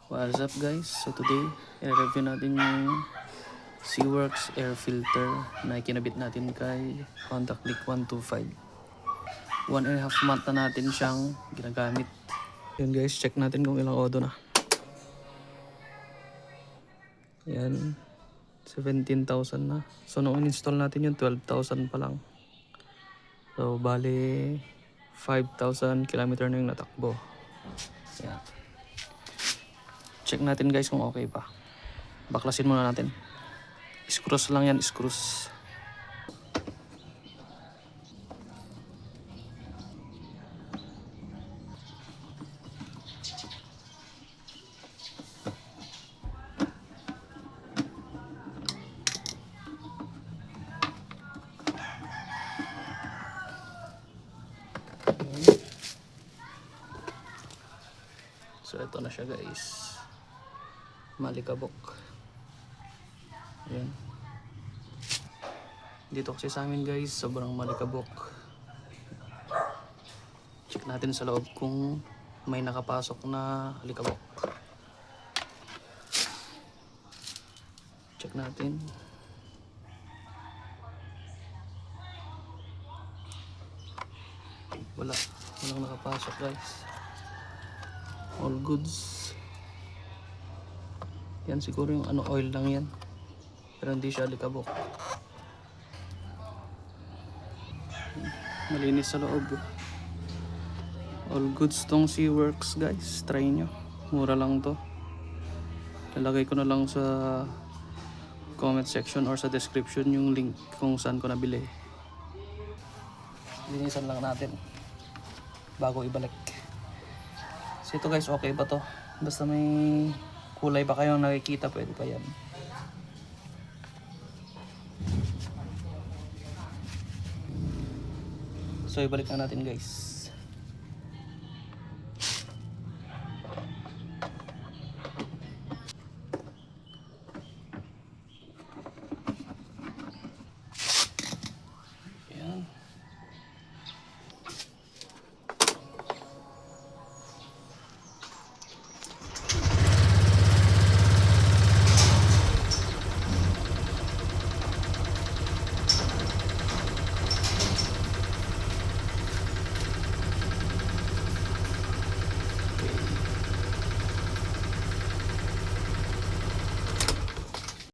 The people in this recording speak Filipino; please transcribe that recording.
What's up guys? So today, i-review natin yung Seaworks air filter na ikinabit natin kay Honda Click 125. 1.5 month na natin siyang ginagamit. Yun guys, check natin kung ilang odo na. Yan, 17,000 na. So nung in-install natin yung 12,000 pa lang. So bali 5,000 km na yung natakbo. Yan. Check natin guys kung okay pa. Baklasin muna natin. Screws lang yan, screws. So ito na siya guys. Malikabok. Ayan. Dito kasi sa amin guys, sobrang malikabok. Check natin sa loob kung may nakapasok na alikabok. Check natin. Walang nakapasok guys. All goods. Yan siguro yung oil lang yan. Pero hindi siya alikabok. Malinis sa loob. All goods tong Seaworks guys. Try nyo. Mura lang to. Lalagay ko na lang sa comment section or sa description yung link kung saan ko nabili. Linisan lang natin bago ibalik. So ito guys, okay ba to? Basta may kulay pa kayong nakikita, pwede pa yan. So ibalik na natin guys.